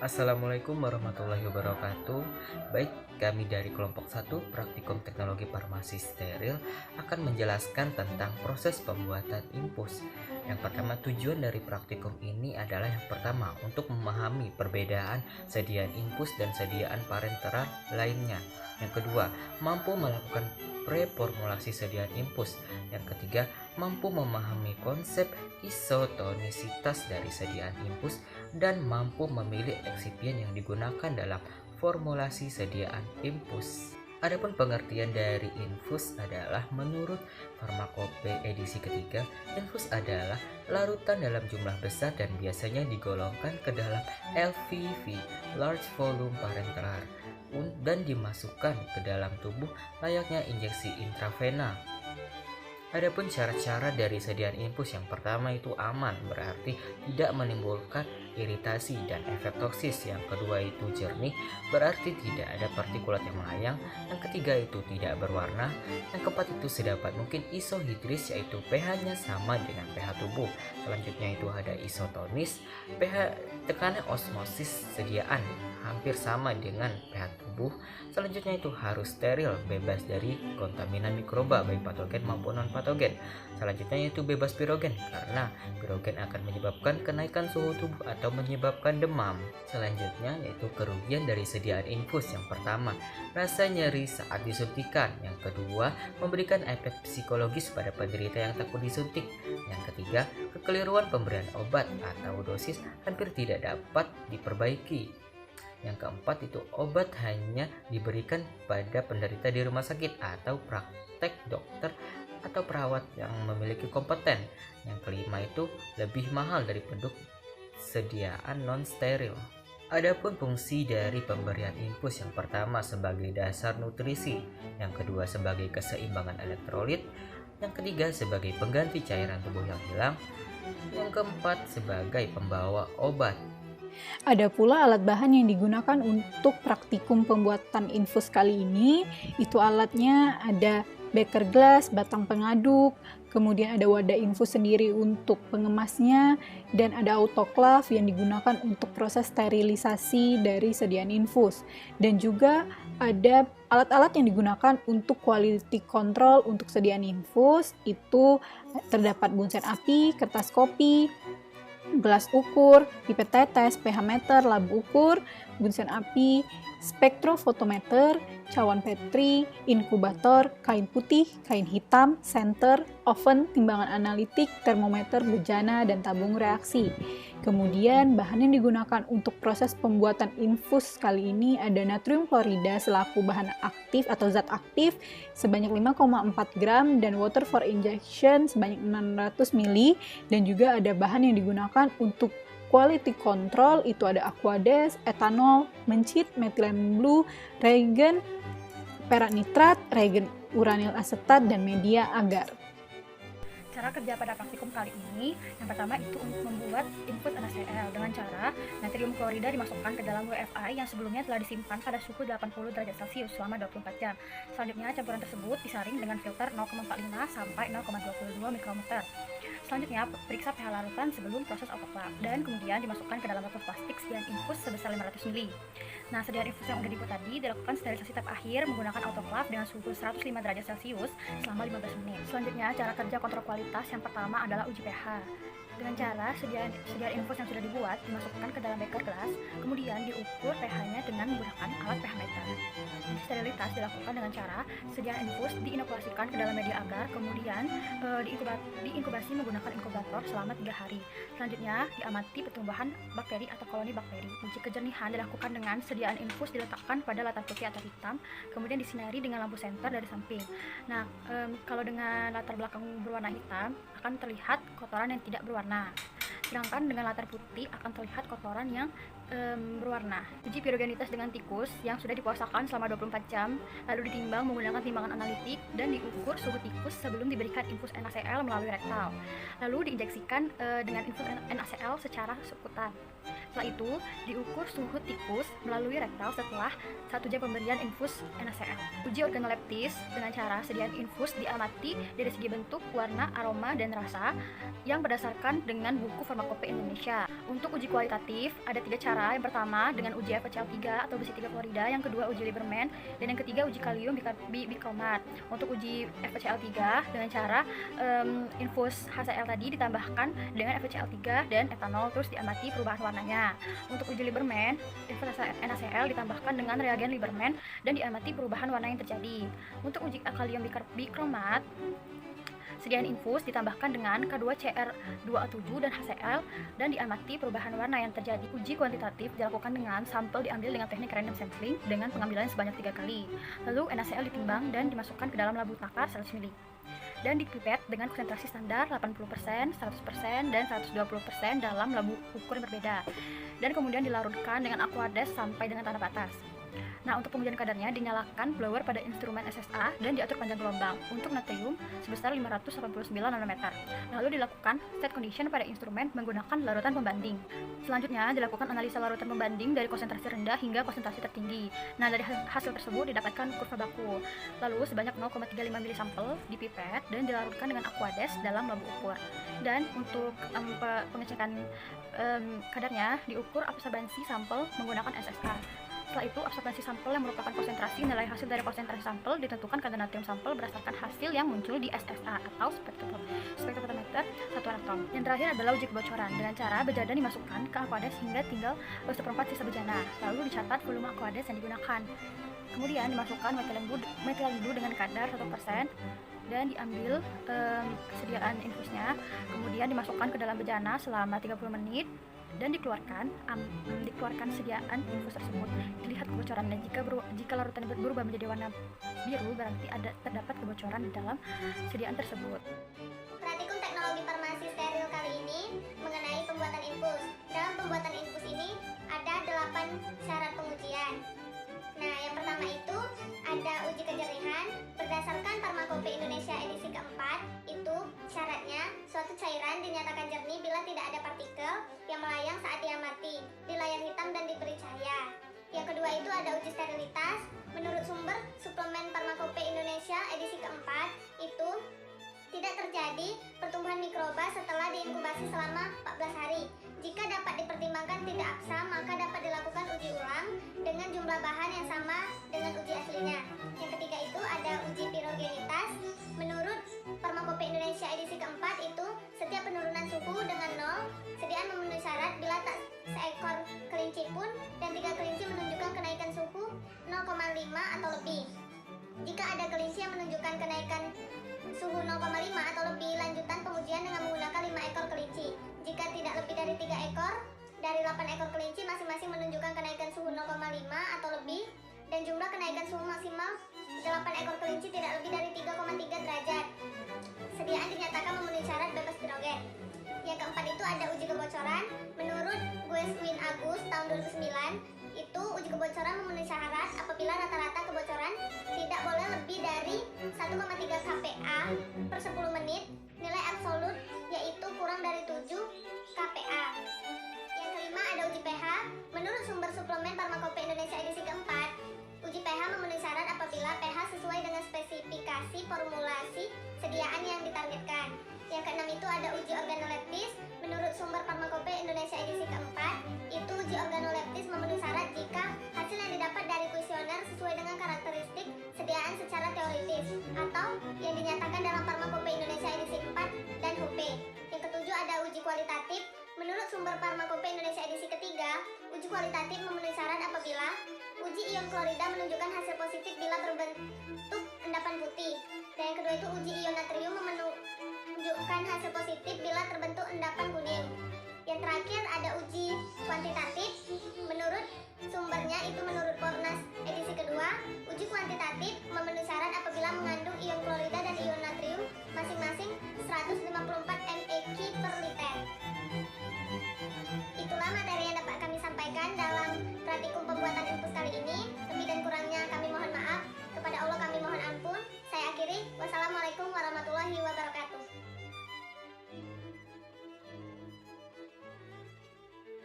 Assalamualaikum warahmatullahi wabarakatuh. Baik, kami dari kelompok 1 Praktikum Teknologi Farmasi Steril akan menjelaskan tentang proses pembuatan infus. Yang pertama, tujuan dari praktikum ini adalah yang pertama untuk memahami perbedaan sediaan infus dan sediaan parenteral lainnya. Yang kedua, mampu melakukan preformulasi sediaan infus. Yang ketiga, mampu memahami konsep isotonisitas dari sediaan infus dan mampu memilih eksipien yang digunakan dalam formulasi sediaan infus. Adapun pengertian dari infus adalah menurut Farmakope edisi ketiga, infus adalah larutan dalam jumlah besar dan biasanya digolongkan ke dalam LVV, large volume parenteral, dan dimasukkan ke dalam tubuh layaknya injeksi intravena. Adapun cara-cara dari sediaan infus, yang pertama itu aman, berarti tidak menimbulkan iritasi dan efek toksis. Yang kedua itu jernih, berarti tidak ada partikulat yang melayang. Yang ketiga itu tidak berwarna. Yang keempat itu sedapat mungkin isohidris, yaitu pH-nya sama dengan pH tubuh. Selanjutnya itu ada isotonis, pH tekanan osmosis sediaan hampir sama dengan pH tubuh. Selanjutnya itu harus steril, bebas dari kontaminan mikroba baik patogen maupun non patogen. Selanjutnya itu bebas pirogen, karena pirogen akan menyebabkan kenaikan suhu tubuh atau menyebabkan demam. Selanjutnya yaitu kerugian dari sediaan infus. Yang pertama, rasa nyeri saat disuntikan. Yang kedua, memberikan efek psikologis pada penderita yang takut disuntik. Yang ketiga, kekeliruan pemberian obat atau dosis hampir tidak dapat diperbaiki. Yang keempat itu obat hanya diberikan pada penderita di rumah sakit atau praktek dokter atau perawat yang memiliki kompeten. Yang kelima itu lebih mahal dari produk sediaan non steril. Adapun fungsi dari pemberian infus, yang pertama sebagai dasar nutrisi, yang kedua sebagai keseimbangan elektrolit, yang ketiga sebagai pengganti cairan tubuh yang hilang, yang keempat sebagai pembawa obat. Ada pula alat bahan yang digunakan untuk praktikum pembuatan infus kali ini. Itu alatnya ada beker glass, batang pengaduk, kemudian ada wadah infus sendiri untuk pengemasnya, dan ada autoclave yang digunakan untuk proses sterilisasi dari sediaan infus. Dan juga ada alat-alat yang digunakan untuk quality control untuk sediaan infus. Itu terdapat bunsen api, kertas kopi, gelas ukur, pipet tetes, pH meter, lab ukur, bunsen api, spektrofotometer, cawan Petri, inkubator, kain putih, kain hitam, senter, oven, timbangan analitik, termometer, bejana, dan tabung reaksi. Kemudian bahan yang digunakan untuk proses pembuatan infus kali ini ada natrium klorida selaku bahan aktif atau zat aktif sebanyak 5,4 gram dan water for injection sebanyak 600 ml, dan juga ada bahan yang digunakan untuk quality control, itu ada aquades, etanol, mencit, methylene blue, reagen perak nitrat, reagen uranil asetat, dan media agar. Cara kerja pada praktikum kali ini, yang pertama itu untuk membuat infus NaCl dengan cara natrium klorida dimasukkan ke dalam WFI yang sebelumnya telah disimpan pada suhu 80 derajat Celcius selama 24 jam. Selanjutnya campuran tersebut disaring dengan filter 0,45 sampai 0,22 mikrometer. Selanjutnya periksa pH larutan sebelum proses autoclave dan kemudian dimasukkan ke dalam botol plastik sediaan infus sebesar 500 ml. Nah, sediaan infus yang sudah dibuat tadi dilakukan sterilisasi tahap akhir menggunakan autoclave dengan suhu 105 derajat Celcius selama 15 menit. Selanjutnya, cara kerja kontrol kualitas yang pertama adalah uji pH. Dengan cara sediaan infus yang sudah dibuat dimasukkan ke dalam beker gelas, kemudian diukur pH-nya dengan menggunakan alat pH meter. Sterilitas dilakukan dengan cara sediaan infus diinokulasikan ke dalam media agar, kemudian diinkubasi menggunakan inkubator selama 3 hari. Selanjutnya diamati pertumbuhan bakteri atau koloni bakteri. Uji kejernihan dilakukan dengan sediaan infus diletakkan pada latar putih atau hitam, kemudian disinari dengan lampu senter dari samping. Nah, kalau dengan latar belakang berwarna hitam akan terlihat kotoran yang tidak berwarna, sedangkan dengan latar putih akan terlihat kotoran yang berwarna. Uji pirogenitas dengan tikus yang sudah dipuasakan selama 24 jam, lalu ditimbang menggunakan timbangan analitik dan diukur suhu tikus sebelum diberikan infus NaCl melalui rektal. Lalu diinjeksikan dengan infus NaCl secara subkutan. Setelah itu, diukur suhu tikus melalui rektal setelah 1 jam pemberian infus NaCl. Uji organoleptis dengan cara sediaan infus diamati dari segi bentuk, warna, aroma, dan rasa yang berdasarkan dengan buku Farmakope Indonesia. Untuk uji kualitatif, ada 3 cara cara. Yang pertama dengan uji FeCl3 atau besi 3 klorida, yang kedua uji Lieberman, dan yang ketiga uji kalium bikromat. Untuk uji FeCl3 dengan cara infus HCl tadi ditambahkan dengan FeCl3 dan etanol, terus diamati perubahan warnanya. Untuk uji Lieberman, infus NaCl ditambahkan dengan reagen Lieberman dan diamati perubahan warna yang terjadi. Untuk uji kalium bikromat, sediaan infus ditambahkan dengan K2Cr2O7 dan HCl dan diamati perubahan warna yang terjadi. Uji kuantitatif dilakukan dengan sampel diambil dengan teknik random sampling dengan pengambilan sebanyak 3 kali. Lalu NaCl ditimbang dan dimasukkan ke dalam labu takar 100 ml. Dan dipipet dengan konsentrasi standar 80%, 100%, dan 120% dalam labu ukur yang berbeda. Dan kemudian dilarutkan dengan aquades sampai dengan tanda batas. Nah, untuk pengujian kadarnya dinyalakan blower pada instrumen SSA dan diatur panjang gelombang. Untuk natrium sebesar 589 nanometer. Lalu dilakukan set condition pada instrumen menggunakan larutan pembanding. Selanjutnya dilakukan analisa larutan pembanding dari konsentrasi rendah hingga konsentrasi tertinggi. Nah, dari hasil tersebut didapatkan kurva baku. Lalu sebanyak 0,35 ml sampel dipipet dan dilarutkan dengan aquades dalam labu ukur. Dan untuk pengecekan kadarnya diukur absorbansi sampel menggunakan SSA. Setelah itu, absorbansi sampel yang merupakan konsentrasi nilai hasil dari konsentrasi sampel ditentukan kadar natrium sampel berdasarkan hasil yang muncul di SSA atau spektrometer satuan atom. Yang terakhir adalah uji kebocoran dengan cara bejana dimasukkan ke aquades hingga tinggal 1/4 sisa bejana. Lalu dicatat volume aquades yang digunakan. Kemudian dimasukkan metilen blue dengan kadar 1% dan diambil kesediaan infusnya. Kemudian dimasukkan ke dalam bejana selama 30 menit. Dan dikeluarkan sediaan infus tersebut. Dilihat kebocorannya. Jika larutan berubah menjadi warna biru, berarti terdapat kebocoran di dalam sediaan tersebut. Praktikum teknologi farmasi steril kali ini mengenai pembuatan infus. Dalam pembuatan infus ini ada 8 syarat pengujian. Nah, yang pertama itu ada uji kejernihan. Berdasarkan Farmakope Indonesia edisi keempat, itu syaratnya suatu cairan dinyatakan jernih bila tidak ada partikel yang melayang saat diamati di layar hitam dan diberi cahaya. Yang kedua itu ada uji sterilitas. Menurut sumber suplemen Farmakope Indonesia edisi keempat, itu tidak terjadi pertumbuhan mikroba setelah diinkubasi selama 14 hari. Jika dapat dipertimbangkan tidak absam, maka dapat dilakukan uji ulang dengan jumlah bahan yang sama dengan uji aslinya. Yang ketiga itu ada uji pirogenitas. Menurut Farmakope Indonesia edisi keempat itu, setiap penurunan suhu dengan 0, sediaan memenuhi syarat bila tak seekor kelinci pun dan 3 kelinci menunjukkan kenaikan suhu 0,5 atau lebih. Jika ada kelinci yang menunjukkan kenaikan suhu 0,5 atau lebih, lanjutan pengujian dengan menggunakan 5 ekor kelinci. Jika tidak lebih dari 3 ekor, dari 8 ekor kelinci masing-masing menunjukkan kenaikan suhu 0,5 atau lebih, dan jumlah kenaikan suhu maksimal 8 ekor kelinci tidak lebih dari 3,3 derajat. Sediaan dinyatakan memenuhi syarat bebas pirogen. Yang keempat itu ada uji kebocoran. Menurut Gueswin Agus tahun 2009, itu uji kebocoran memenuhi syarat apabila rata-rata kebocoran tidak boleh lebih dari 1,3 kPa per 10 menit, nilai absolut yaitu kurang dari 7 kPa. Yang kelima ada uji pH. Menurut sumber suplemen Farmakope Indonesia edisi keempat, uji pH memenuhi syarat apabila pH sesuai dengan spesifikasi formulasi sediaan yang ditargetkan. Yang keenam itu ada uji organoleptis. Menurut sumber Farmakope Indonesia edisi keempat, itu uji organoleptis memenuhi syarat jika hasil yang didapat dari kuesioner sesuai dengan karakteristik sediaan secara teoritis atau yang dinyatakan dalam Farmakope Indonesia edisi 4 dan HUP. Yang ketujuh ada uji kualitatif. Menurut sumber Farmakope Indonesia edisi ketiga, uji kualitatif memenuhi syarat apabila uji ion klorida menunjukkan hasil positif bila berbentuk endapan putih. Dan yang kedua itu uji ion natrium menunjukkan hasil positif bila terbentuk endapan kuning. Yang terakhir ada uji kuantitatif. Menurut sumbernya itu menurut Fornas edisi kedua,